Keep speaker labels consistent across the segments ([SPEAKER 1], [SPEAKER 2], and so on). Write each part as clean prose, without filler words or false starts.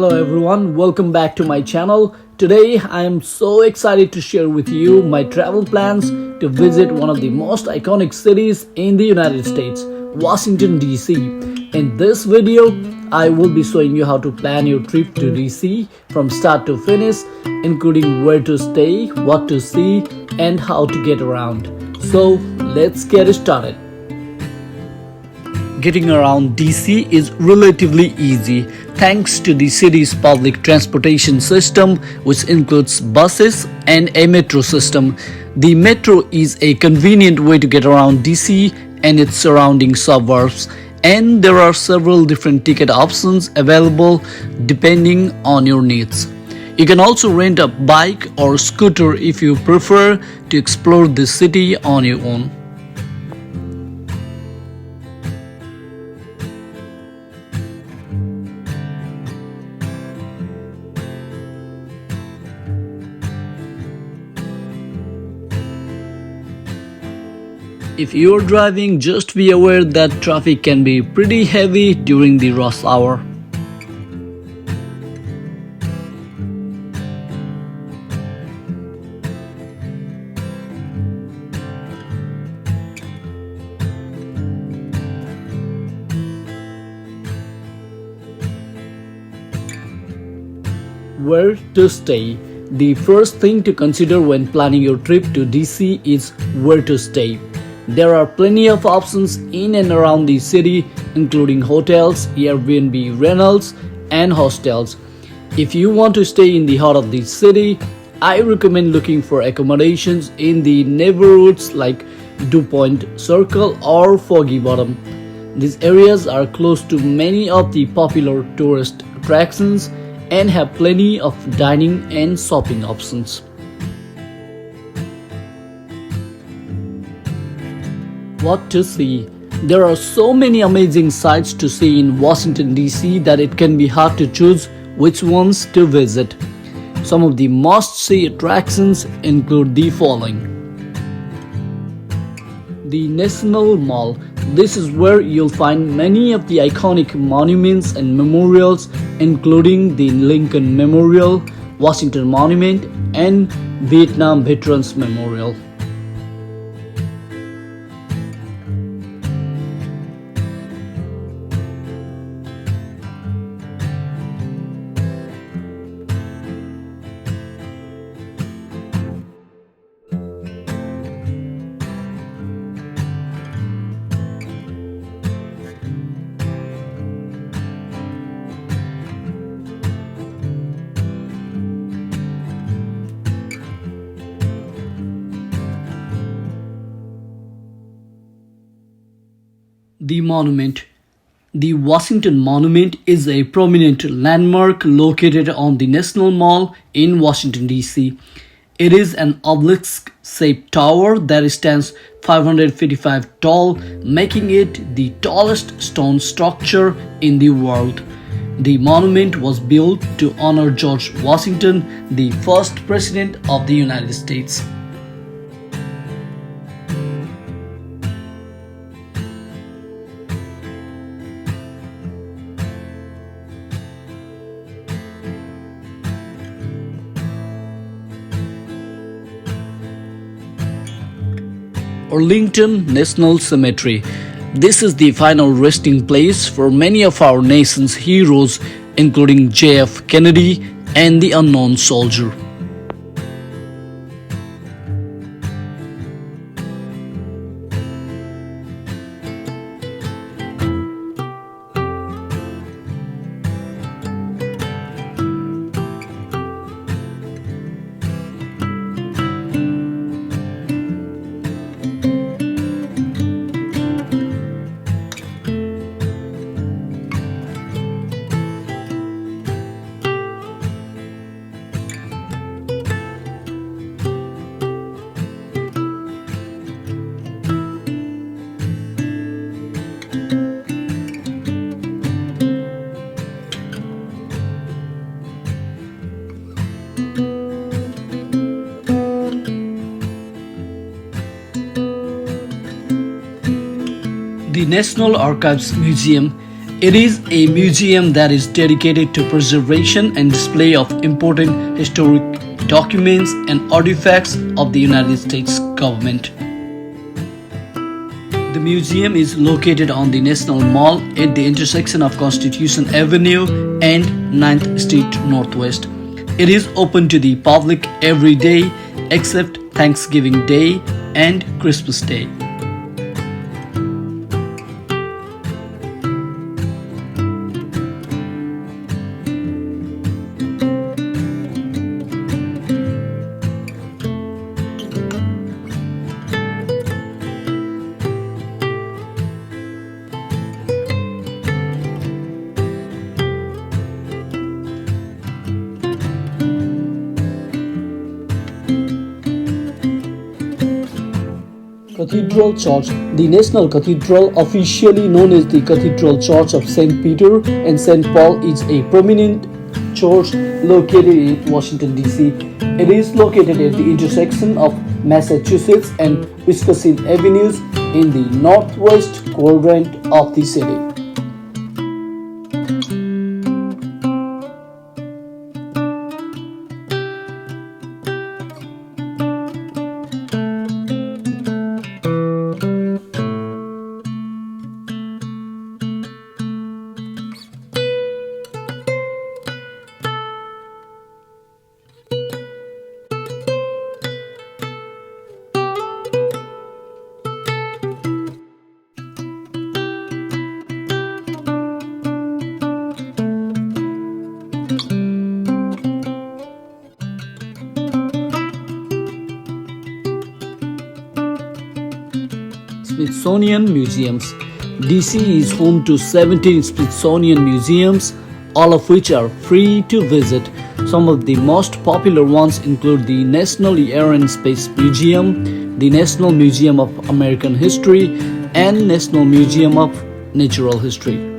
[SPEAKER 1] Hello everyone, welcome back to my channel. Today I am so excited to share with you my travel plans to visit one of the most iconic cities in the United States, Washington DC. In this video, I will be showing you how to plan your trip to DC from start to finish, including where to stay, what to see, and how to get around. So let's get started. Getting around DC is relatively easy thanks to the city's public transportation system, which includes buses and a metro system. The metro is a convenient way to get around DC and its surrounding suburbs, and there are several different ticket options available depending on your needs. You can also rent a bike or scooter if you prefer to explore the city on your own. If you're driving, just be aware that traffic can be pretty heavy during the rush hour. Where to stay? The first thing to consider when planning your trip to DC is where to stay. There are plenty of options in and around the city, including hotels, Airbnb rentals, and hostels. If you want to stay in the heart of the city, I recommend looking for accommodations in the neighborhoods like DuPont Circle or Foggy Bottom. These areas are close to many of the popular tourist attractions and have plenty of dining and shopping options. What to see? There are so many amazing sights to see in Washington DC that it can be hard to choose which ones to visit. Some of the must-see attractions include the following. The National Mall. This is where you'll find many of the iconic monuments and memorials, including the Lincoln Memorial, Washington Monument, and Vietnam Veterans Memorial. The Monument. The Washington Monument is a prominent landmark located on the National Mall in Washington, D.C. It is an obelisk-shaped tower that stands 555 tall, making it the tallest stone structure in the world. The monument was built to honor George Washington, the first President of the United States. Arlington National Cemetery. This is the final resting place for many of our nation's heroes, including JF Kennedy and the unknown soldier. The National Archives Museum. It is a museum that is dedicated to preservation and display of important historic documents and artifacts of the United States government. The museum is located on the National Mall at the intersection of Constitution Avenue and 9th Street Northwest. It is open to the public every day except Thanksgiving Day and Christmas Day. Cathedral Church. The National Cathedral, officially known as the Cathedral Church of St. Peter and St. Paul, is a prominent church located in Washington, D.C. It is located at the intersection of Massachusetts and Wisconsin Avenues in the northwest quadrant of the city. Smithsonian Museums. DC is home to 17 Smithsonian museums, all of which are free to visit. Some of the most popular ones include the National Air and Space Museum, the National Museum of American History, and National Museum of Natural History.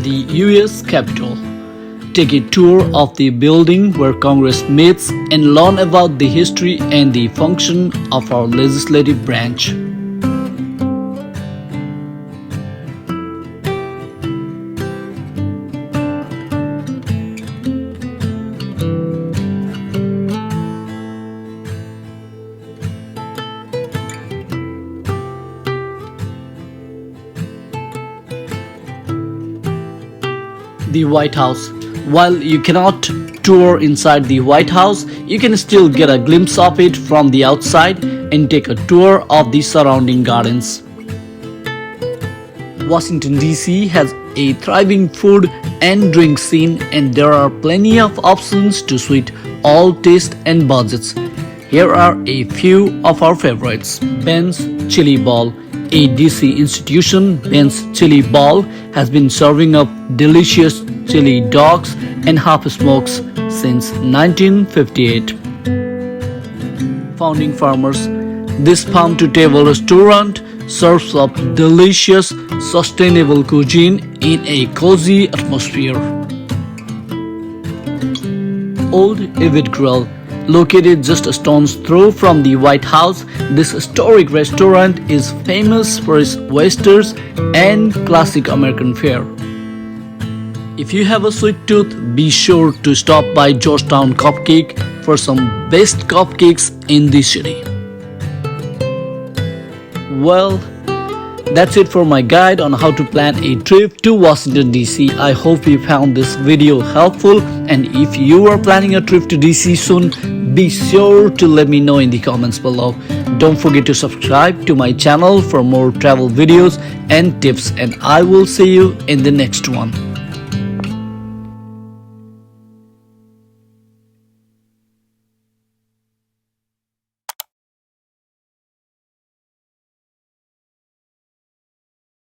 [SPEAKER 1] The U.S. Capitol. Take a tour of the building where Congress meets and learn about the history and the function of our legislative branch. The White House. While you cannot tour inside the White House, you can still get a glimpse of it from the outside and take a tour of the surrounding gardens. Washington, D.C. has a thriving food and drink scene, and there are plenty of options to suit all tastes and budgets. Here are a few of our favorites. Ben's Chili Ball. A DC institution, Ben's Chili Ball has been serving up delicious chili dogs and half smokes since 1958. Founding Farmers. This farm-to-table restaurant serves up delicious, sustainable cuisine in a cozy atmosphere. Old Avid Grill. Located just a stone's throw from the White House, this historic restaurant is famous for its oysters and classic American fare. If you have a sweet tooth, be sure to stop by Georgetown Cupcake for some best cupcakes in the city. Well, that's it for my guide on how to plan a trip to Washington, D.C. I hope you found this video helpful, and if you are planning a trip to D.C. soon, be sure to let me know in the comments below. Don't forget to subscribe to my channel for more travel videos and tips, and I will see you in the next one.